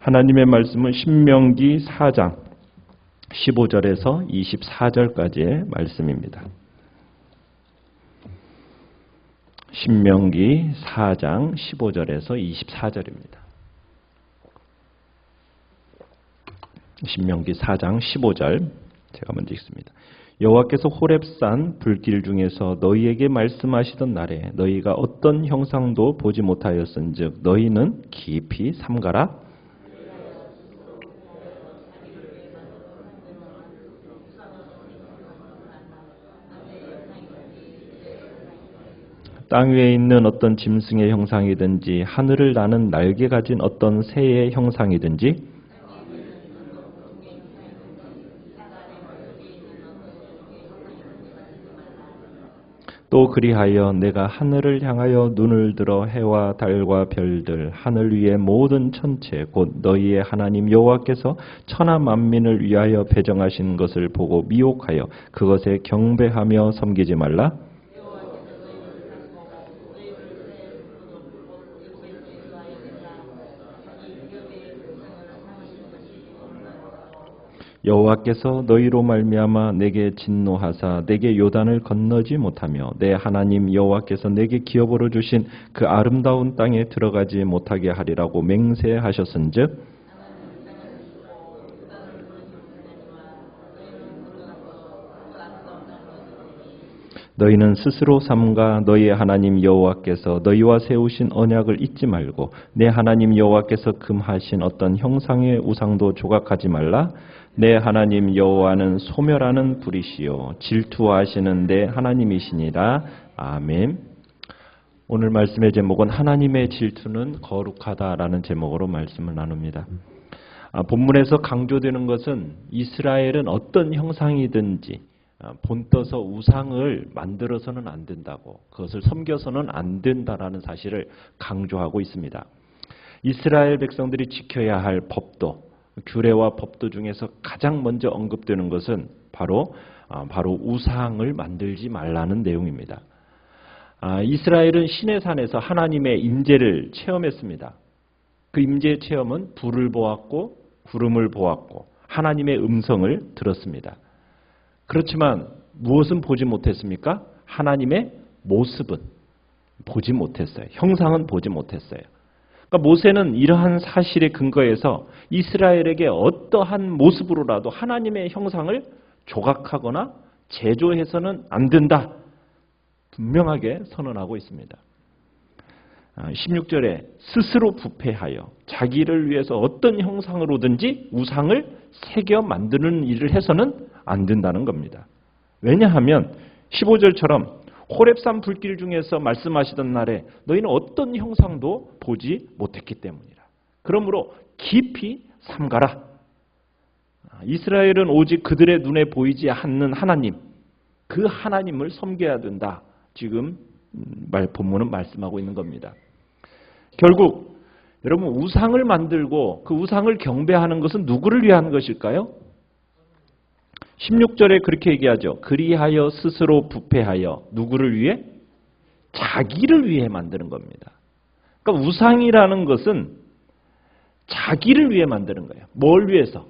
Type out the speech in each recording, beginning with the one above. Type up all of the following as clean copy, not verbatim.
하나님의 말씀은 신명기 4장 15절에서 24절까지의 말씀입니다. 신명기 4장 15절에서 24절입니다. 신명기 4장 15절 제가 먼저 읽습니다. 여호와께서 호렙산 불길 중에서 너희에게 말씀하시던 날에 너희가 어떤 형상도 보지 못하였은즉 너희는 깊이 삼가라. 땅 위에 있는 어떤 짐승의 형상이든지 하늘을 나는 날개 가진 어떤 새의 형상이든지 또 그리하여 내가 하늘을 향하여 눈을 들어 해와 달과 별들 하늘 위의 모든 천체 곧 너희의 하나님 여호와께서 천하 만민을 위하여 배정하신 것을 보고 미혹하여 그것에 경배하며 섬기지 말라. 여호와께서 너희로 말미암아 내게 진노하사 내게 요단을 건너지 못하며 내 하나님 여호와께서 내게 기업으로 주신 그 아름다운 땅에 들어가지 못하게 하리라고 맹세하셨은즉 너희는 스스로 삼가 너희의 하나님 여호와께서 너희와 세우신 언약을 잊지 말고 내 하나님 여호와께서 금하신 어떤 형상의 우상도 조각하지 말라. 내 하나님 여호와는 소멸하는 불이시요 질투하시는 내 하나님이시니라. 아멘. 오늘 말씀의 제목은 하나님의 질투는 거룩하다라는 제목으로 말씀을 나눕니다. 본문에서 강조되는 것은 이스라엘은 어떤 형상이든지 본떠서 우상을 만들어서는 안 된다고, 그것을 섬겨서는 안 된다라는 사실을 강조하고 있습니다. 이스라엘 백성들이 지켜야 할 법도, 규례와 법도 중에서 가장 먼저 언급되는 것은 바로 우상을 만들지 말라는 내용입니다. 이스라엘은 시내산에서 하나님의 임재를 체험했습니다. 그 임재 체험은 불을 보았고 구름을 보았고 하나님의 음성을 들었습니다. 그렇지만 무엇은 보지 못했습니까? 하나님의 모습은 보지 못했어요. 형상은 보지 못했어요. 그러니까 모세는 이러한 사실에 근거해서 이스라엘에게 어떠한 모습으로라도 하나님의 형상을 조각하거나 제조해서는 안 된다. 분명하게 선언하고 있습니다. 16절에 스스로 부패하여 자기를 위해서 어떤 형상으로든지 우상을 새겨 만드는 일을 해서는 안 된다는 겁니다. 왜냐하면 15절처럼 호렙산 불길 중에서 말씀하시던 날에 너희는 어떤 형상도 보지 못했기 때문이라. 그러므로 깊이 삼가라. 이스라엘은 오직 그들의 눈에 보이지 않는 하나님, 그 하나님을 섬겨야 된다. 지금 본문은 말씀하고 있는 겁니다. 결국 여러분 우상을 만들고 그 우상을 경배하는 것은 누구를 위한 것일까요? 16절에 그렇게 얘기하죠. 그리하여 스스로 부패하여 누구를 위해? 자기를 위해 만드는 겁니다. 그러니까 우상이라는 것은 자기를 위해 만드는 거예요. 뭘 위해서?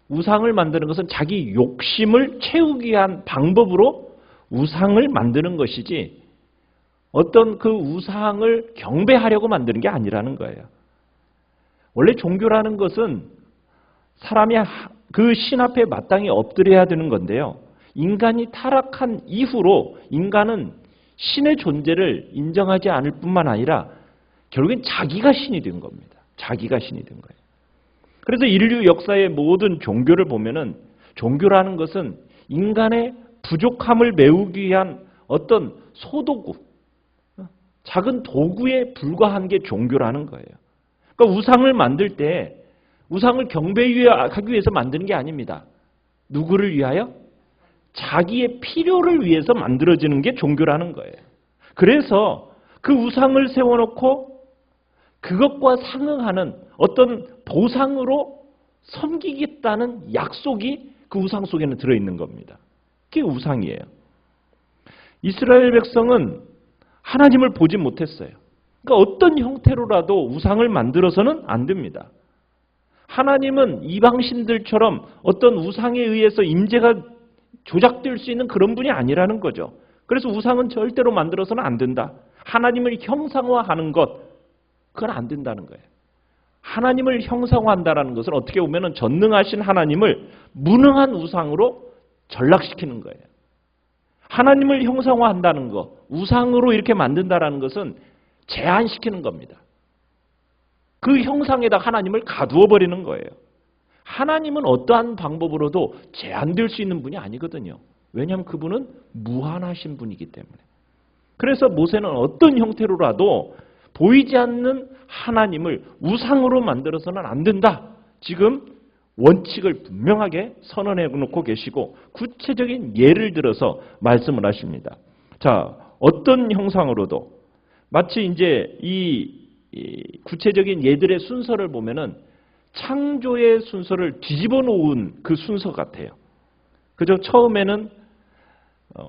우상을 만드는 것은 자기 욕심을 채우기 위한 방법으로 우상을 만드는 것이지 어떤 그 우상을 경배하려고 만드는 게 아니라는 거예요. 원래 종교라는 것은 사람이 그 신 앞에 마땅히 엎드려야 되는 건데요. 인간이 타락한 이후로 인간은 신의 존재를 인정하지 않을 뿐만 아니라 결국엔 자기가 신이 된 겁니다. 자기가 신이 된 거예요. 그래서 인류 역사의 모든 종교를 보면은 종교라는 것은 인간의 부족함을 메우기 위한 어떤 소도구, 작은 도구에 불과한 게 종교라는 거예요. 그러니까 우상을 만들 때 우상을 경배하기 위해서 만드는 게 아닙니다. 누구를 위하여? 자기의 필요를 위해서 만들어지는 게 종교라는 거예요. 그래서 그 우상을 세워놓고 그것과 상응하는 어떤 보상으로 섬기겠다는 약속이 그 우상 속에는 들어있는 겁니다. 그게 우상이에요. 이스라엘 백성은 하나님을 보지 못했어요. 그러니까 어떤 형태로라도 우상을 만들어서는 안 됩니다. 하나님은 이방신들처럼 어떤 우상에 의해서 임재가 조작될 수 있는 그런 분이 아니라는 거죠. 그래서 우상은 절대로 만들어서는 안 된다. 하나님을 형상화하는 것, 그건 안 된다는 거예요. 하나님을 형상화한다는 것은 어떻게 보면 전능하신 하나님을 무능한 우상으로 전락시키는 거예요. 하나님을 형상화한다는 것, 우상으로 이렇게 만든다는 것은 제한시키는 겁니다. 그 형상에다 하나님을 가두어 버리는 거예요. 하나님은 어떠한 방법으로도 제한될 수 있는 분이 아니거든요. 왜냐하면 그분은 무한하신 분이기 때문에. 그래서 모세는 어떤 형태로라도 보이지 않는 하나님을 우상으로 만들어서는 안 된다. 지금 원칙을 분명하게 선언해 놓고 계시고 구체적인 예를 들어서 말씀을 하십니다. 자, 어떤 형상으로도 마치 이제 이 구체적인 예들의 순서를 보면은 창조의 순서를 뒤집어 놓은 그 순서 같아요. 그죠? 처음에는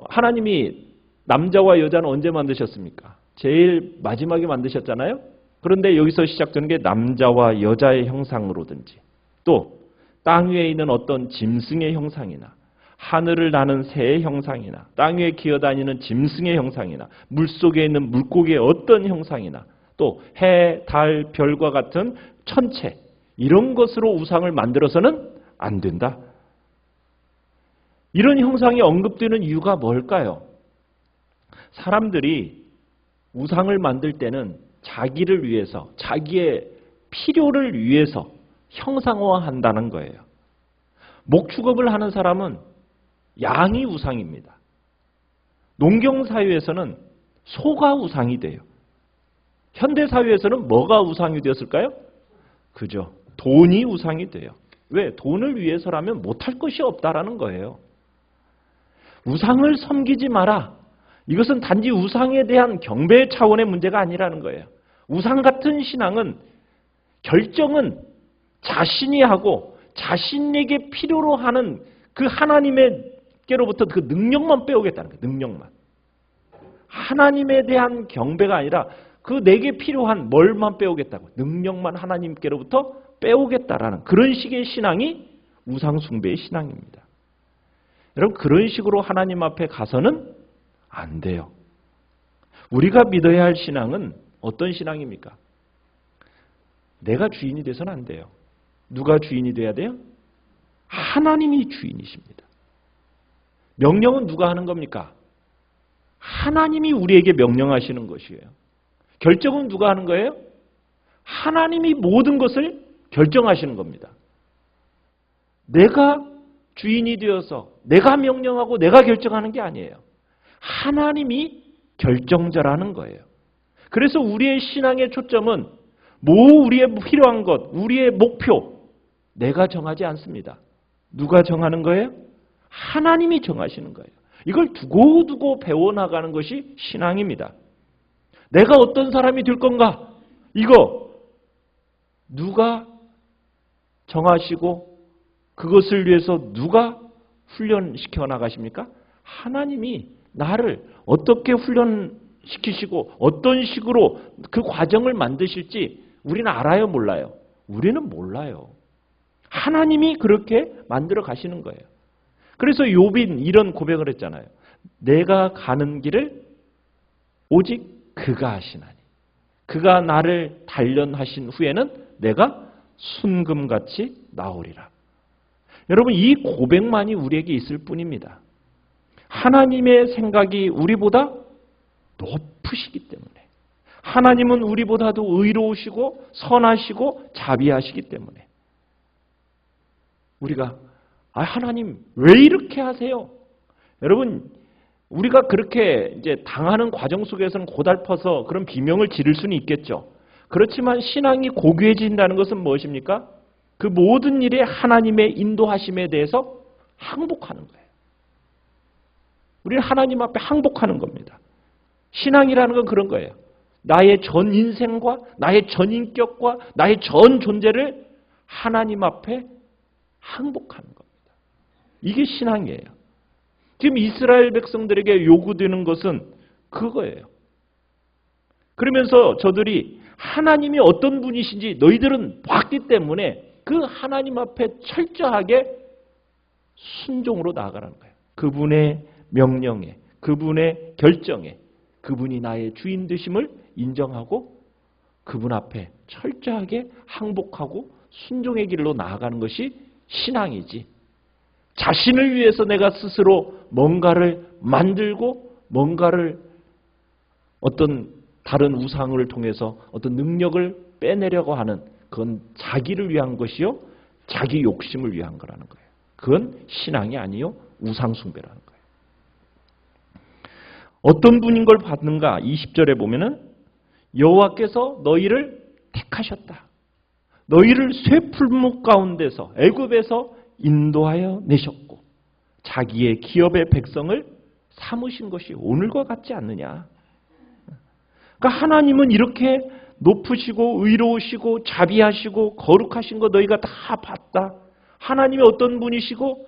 하나님이 남자와 여자는 언제 만드셨습니까? 제일 마지막에 만드셨잖아요. 그런데 여기서 시작되는 게 남자와 여자의 형상으로든지 또 땅 위에 있는 어떤 짐승의 형상이나 하늘을 나는 새의 형상이나 땅 위에 기어다니는 짐승의 형상이나 물속에 있는 물고기의 어떤 형상이나 또 해, 달, 별과 같은 천체 이런 것으로 우상을 만들어서는 안 된다. 이런 형상이 언급되는 이유가 뭘까요? 사람들이 우상을 만들 때는 자기를 위해서, 자기의 필요를 위해서 형상화한다는 거예요. 목축업을 하는 사람은 양이 우상입니다. 농경사회에서는 소가 우상이 돼요. 현대사회에서는 뭐가 우상이 되었을까요? 그죠. 돈이 우상이 돼요. 왜? 돈을 위해서라면 못할 것이 없다라는 거예요. 우상을 섬기지 마라. 이것은 단지 우상에 대한 경배 차원의 문제가 아니라는 거예요. 우상 같은 신앙은 결정은 자신이 하고 자신에게 필요로 하는 그 하나님께로부터 그 능력만 빼오겠다는 거예요. 능력만. 하나님에 대한 경배가 아니라 그 내게 필요한 뭘만 빼오겠다고. 능력만 하나님께로부터 빼오겠다라는 그런 식의 신앙이 우상 숭배의 신앙입니다. 여러분 그런 식으로 하나님 앞에 가서는 안 돼요. 우리가 믿어야 할 신앙은 어떤 신앙입니까? 내가 주인이 돼서는 안 돼요. 누가 주인이 돼야 돼요? 하나님이 주인이십니다. 명령은 누가 하는 겁니까? 하나님이 우리에게 명령하시는 것이에요. 결정은 누가 하는 거예요? 하나님이 모든 것을 결정하시는 겁니다. 내가 주인이 되어서 내가 명령하고 내가 결정하는 게 아니에요. 하나님이 결정자라는 거예요. 그래서 우리의 신앙의 초점은 우리의 필요한 것, 우리의 목표 내가 정하지 않습니다. 누가 정하는 거예요? 하나님이 정하시는 거예요. 이걸 두고두고 배워나가는 것이 신앙입니다. 내가 어떤 사람이 될 건가? 이거 누가 정하시고 그것을 위해서 누가 훈련시켜 나가십니까? 하나님이 나를 어떻게 훈련시키시고 어떤 식으로 그 과정을 만드실지 우리는 알아요, 몰라요? 우리는 몰라요. 하나님이 그렇게 만들어 가시는 거예요. 그래서 욥은 이런 고백을 했잖아요. 내가 가는 길을 오직 그가 하시나니 그가 나를 단련하신 후에는 내가 순금같이 나오리라. 여러분 이 고백만이 우리에게 있을 뿐입니다. 하나님의 생각이 우리보다 높으시기 때문에 하나님은 우리보다도 의로우시고 선하시고 자비하시기 때문에 우리가 하나님 왜 이렇게 하세요? 여러분 우리가 그렇게 이제 당하는 과정 속에서는 고달퍼서 그런 비명을 지를 수는 있겠죠. 그렇지만 신앙이 고귀해진다는 것은 무엇입니까? 그 모든 일에 하나님의 인도하심에 대해서 항복하는 거예요. 우리는 하나님 앞에 항복하는 겁니다. 신앙이라는 건 그런 거예요. 나의 전 인생과 나의 전 인격과 나의 전 존재를 하나님 앞에 항복하는 겁니다. 이게 신앙이에요. 지금 이스라엘 백성들에게 요구되는 것은 그거예요. 그러면서 저들이 하나님이 어떤 분이신지 너희들은 봤기 때문에 그 하나님 앞에 철저하게 순종으로 나아가라는 거예요. 그분의 명령에, 그분의 결정에, 그분이 나의 주인 되심을 인정하고 그분 앞에 철저하게 항복하고 순종의 길로 나아가는 것이 신앙이지. 자신을 위해서 내가 스스로 뭔가를 만들고 뭔가를 어떤 다른 우상을 통해서 어떤 능력을 빼내려고 하는 그건 자기를 위한 것이요. 자기 욕심을 위한 거라는 거예요. 그건 신앙이 아니요. 우상 숭배라는 거예요. 어떤 분인 걸 봤는가? 20절에 보면은 여호와께서 너희를 택하셨다. 너희를 쇠풀목 가운데서 애굽에서 인도하여 내셨고 자기의 기업의 백성을 삼으신 것이 오늘과 같지 않느냐. 그러니까 하나님은 이렇게 높으시고 의로우시고 자비하시고 거룩하신 거 너희가 다 봤다. 하나님이 어떤 분이시고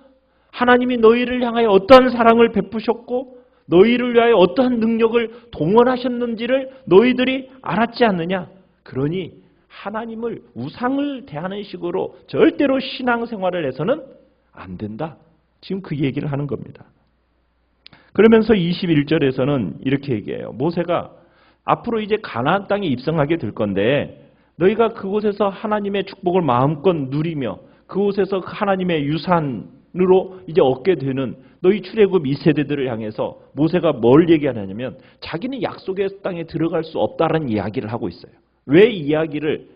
하나님이 너희를 향하여 어떠한 사랑을 베푸셨고 너희를 위하여 어떠한 능력을 동원하셨는지를 너희들이 알았지 않느냐. 그러니 하나님을 우상을 대하는 식으로 절대로 신앙생활을 해서는 안 된다. 지금 그 얘기를 하는 겁니다. 그러면서 21절에서는 이렇게 얘기해요. 모세가 앞으로 이제 가나안 땅에 입성하게 될 건데 너희가 그곳에서 하나님의 축복을 마음껏 누리며 그곳에서 하나님의 유산으로 이제 얻게 되는 너희 출애굽 2세대들을 향해서 모세가 뭘 얘기하냐면 자기는 약속의 땅에 들어갈 수 없다라는 이야기를 하고 있어요. 왜 이야기를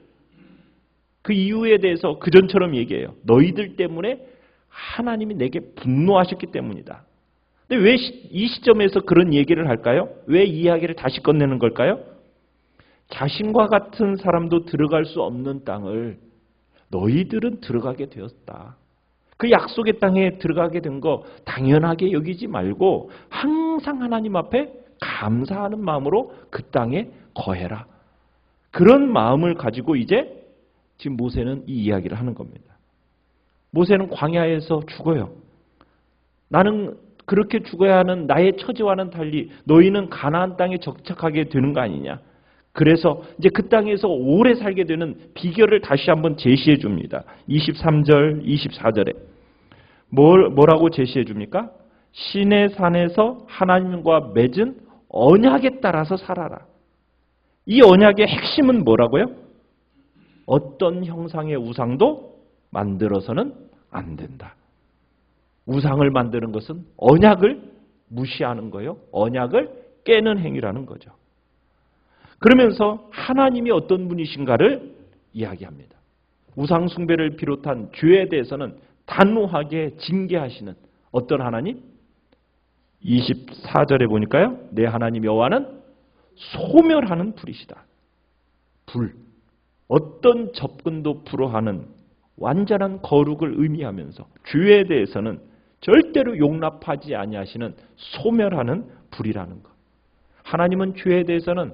그 이유에 대해서 그전처럼 얘기해요. 너희들 때문에 하나님이 내게 분노하셨기 때문이다. 근데 왜 이 시점에서 그런 얘기를 할까요? 왜 이 이야기를 다시 꺼내는 걸까요? 자신과 같은 사람도 들어갈 수 없는 땅을 너희들은 들어가게 되었다. 그 약속의 땅에 들어가게 된 거 당연하게 여기지 말고 항상 하나님 앞에 감사하는 마음으로 그 땅에 거해라. 그런 마음을 가지고 이제 지금 모세는 이 이야기를 하는 겁니다. 모세는 광야에서 죽어요. 나는 그렇게 죽어야 하는 나의 처지와는 달리 너희는 가나안 땅에 정착하게 되는 거 아니냐. 그래서 이제 그 땅에서 오래 살게 되는 비결을 다시 한번 제시해 줍니다. 23절, 24절에 뭐라고 제시해 줍니까? 시내 산에서 하나님과 맺은 언약에 따라서 살아라. 이 언약의 핵심은 뭐라고요? 어떤 형상의 우상도 만들어서는 안 된다. 우상을 만드는 것은 언약을 무시하는 거예요. 언약을 깨는 행위라는 거죠. 그러면서 하나님이 어떤 분이신가를 이야기합니다. 우상 숭배를 비롯한 죄에 대해서는 단호하게 징계하시는 어떤 하나님? 24절에 보니까요. 내 하나님 여호와는 소멸하는 불이시다. 불. 어떤 접근도 불허하는 완전한 거룩을 의미하면서 죄에 대해서는 절대로 용납하지 아니하시는 소멸하는 불이라는 것. 하나님은 죄에 대해서는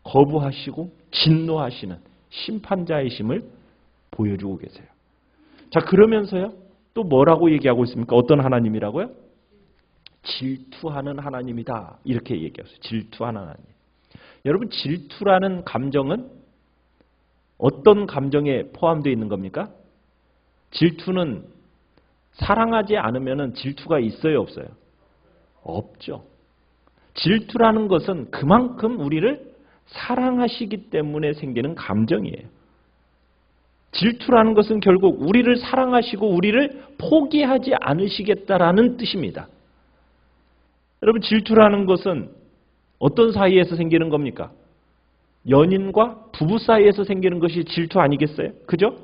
거부하시고 진노하시는 심판자이심을 보여주고 계세요. 자, 그러면서요. 또 뭐라고 얘기하고 있습니까? 어떤 하나님이라고요? 질투하는 하나님이다. 이렇게 얘기했어요. 질투하는 하나님. 여러분, 질투라는 감정은 어떤 감정에 포함되어 있는 겁니까? 질투는 사랑하지 않으면 질투가 있어요, 없어요? 없죠. 질투라는 것은 그만큼 우리를 사랑하시기 때문에 생기는 감정이에요. 질투라는 것은 결국 우리를 사랑하시고 우리를 포기하지 않으시겠다라는 뜻입니다. 여러분, 질투라는 것은 어떤 사이에서 생기는 겁니까? 연인과 부부 사이에서 생기는 것이 질투 아니겠어요? 그죠?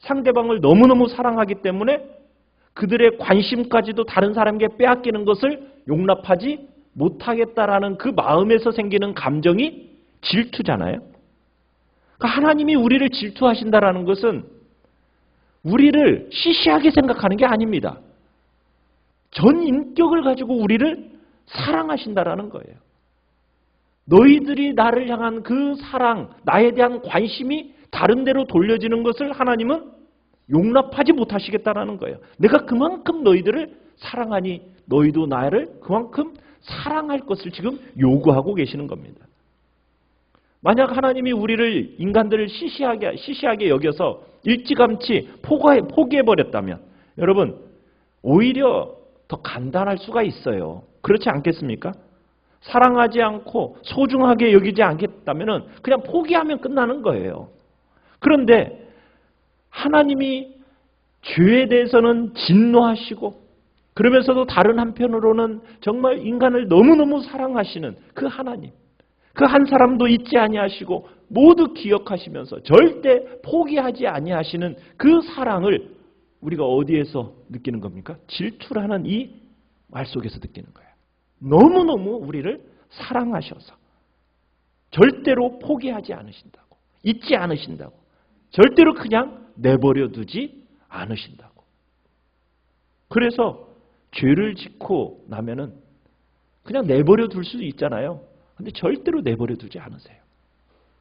상대방을 너무너무 사랑하기 때문에 그들의 관심까지도 다른 사람에게 빼앗기는 것을 용납하지 못하겠다라는 그 마음에서 생기는 감정이 질투잖아요. 그러니까 하나님이 우리를 질투하신다라는 것은 우리를 시시하게 생각하는 게 아닙니다. 전 인격을 가지고 우리를 사랑하신다라는 거예요. 너희들이 나를 향한 그 사랑, 나에 대한 관심이 다른 데로 돌려지는 것을 하나님은 용납하지 못하시겠다라는 거예요. 내가 그만큼 너희들을 사랑하니 너희도 나를 그만큼 사랑할 것을 지금 요구하고 계시는 겁니다. 만약 하나님이 우리를 인간들을 시시하게 여겨서 일찌감치 포기해버렸다면 여러분 오히려 더 간단할 수가 있어요. 그렇지 않겠습니까? 사랑하지 않고 소중하게 여기지 않겠다면 그냥 포기하면 끝나는 거예요. 그런데 하나님이 죄에 대해서는 진노하시고 그러면서도 다른 한편으로는 정말 인간을 너무너무 사랑하시는 그 하나님, 그 한 사람도 잊지 아니하시고 모두 기억하시면서 절대 포기하지 아니하시는 그 사랑을 우리가 어디에서 느끼는 겁니까? 질투라는 이 말 속에서 느끼는 거예요. 너무너무 우리를 사랑하셔서 절대로 포기하지 않으신다고, 잊지 않으신다고, 절대로 그냥 내버려 두지 않으신다고. 그래서 죄를 짓고 나면은 그냥 내버려 둘 수도 있잖아요. 근데 절대로 내버려 두지 않으세요.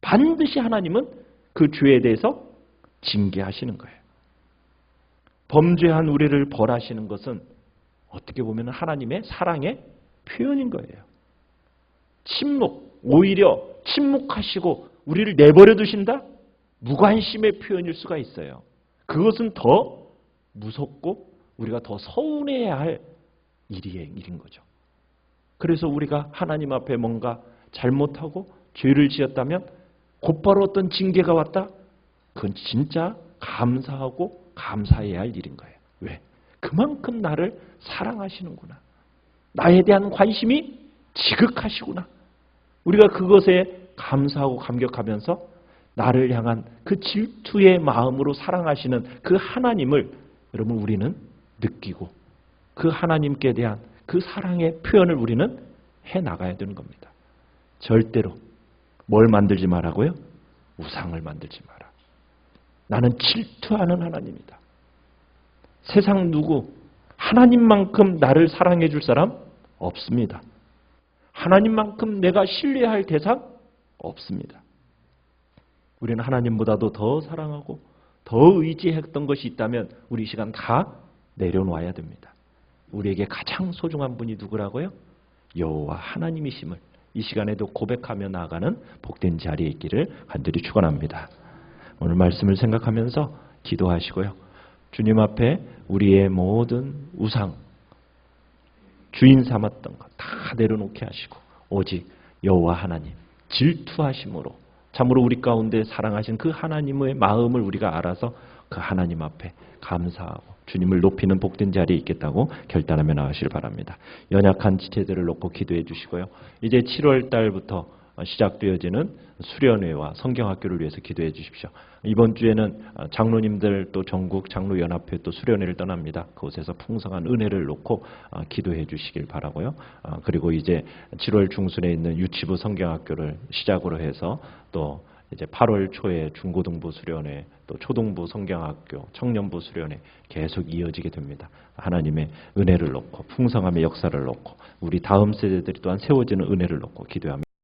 반드시 하나님은 그 죄에 대해서 징계하시는 거예요. 범죄한 우리를 벌하시는 것은 어떻게 보면 하나님의 사랑의 표현인 거예요. 침묵, 오히려 침묵하시고 우리를 내버려 두신다? 무관심의 표현일 수가 있어요. 그것은 더 무섭고 우리가 더 서운해야 할 일인 거죠. 그래서 우리가 하나님 앞에 뭔가 잘못하고 죄를 지었다면 곧바로 어떤 징계가 왔다? 그건 진짜 감사하고 감사해야 할 일인 거예요. 왜? 그만큼 나를 사랑하시는구나. 나에 대한 관심이 지극하시구나. 우리가 그것에 감사하고 감격하면서 나를 향한 그 질투의 마음으로 사랑하시는 그 하나님을 여러분 우리는 느끼고 그 하나님께 대한 그 사랑의 표현을 우리는 해나가야 되는 겁니다. 절대로 뭘 만들지 말라고요? 우상을 만들지 마라. 나는 질투하는 하나님이다. 세상 누구 하나님만큼 나를 사랑해 줄 사람 없습니다. 하나님만큼 내가 신뢰할 대상 없습니다. 우리는 하나님보다도 더 사랑하고 더 의지했던 것이 있다면 우리 이 시간 다 내려놓아야 됩니다. 우리에게 가장 소중한 분이 누구라고요? 여호와 하나님이심을 이 시간에도 고백하며 나아가는 복된 자리에 있기를 간절히 축원합니다. 오늘 말씀을 생각하면서 기도하시고요. 주님 앞에 우리의 모든 우상, 주인 삼았던 것 다 내려놓게 하시고 오직 여호와 하나님 질투하심으로 참으로 우리 가운데 사랑하신 그 하나님의 마음을 우리가 알아서 그 하나님 앞에 감사하고 주님을 높이는 복된 자리에 있겠다고 결단하며 나가시길 바랍니다. 연약한 지체들을 놓고 기도해 주시고요. 이제 7월 달부터 시작되어지는 수련회와 성경학교를 위해서 기도해 주십시오. 이번 주에는 장로님들 또 전국 장로연합회 또 수련회를 떠납니다. 그곳에서 풍성한 은혜를 놓고 기도해 주시길 바라고요. 그리고 이제 7월 중순에 있는 유치부 성경학교를 시작으로 해서 또 이제 8월 초에 중고등부 수련회, 또 초등부 성경학교, 청년부 수련회 계속 이어지게 됩니다. 하나님의 은혜를 놓고 풍성함의 역사를 놓고 우리 다음 세대들이 또한 세워지는 은혜를 놓고 기도합니다.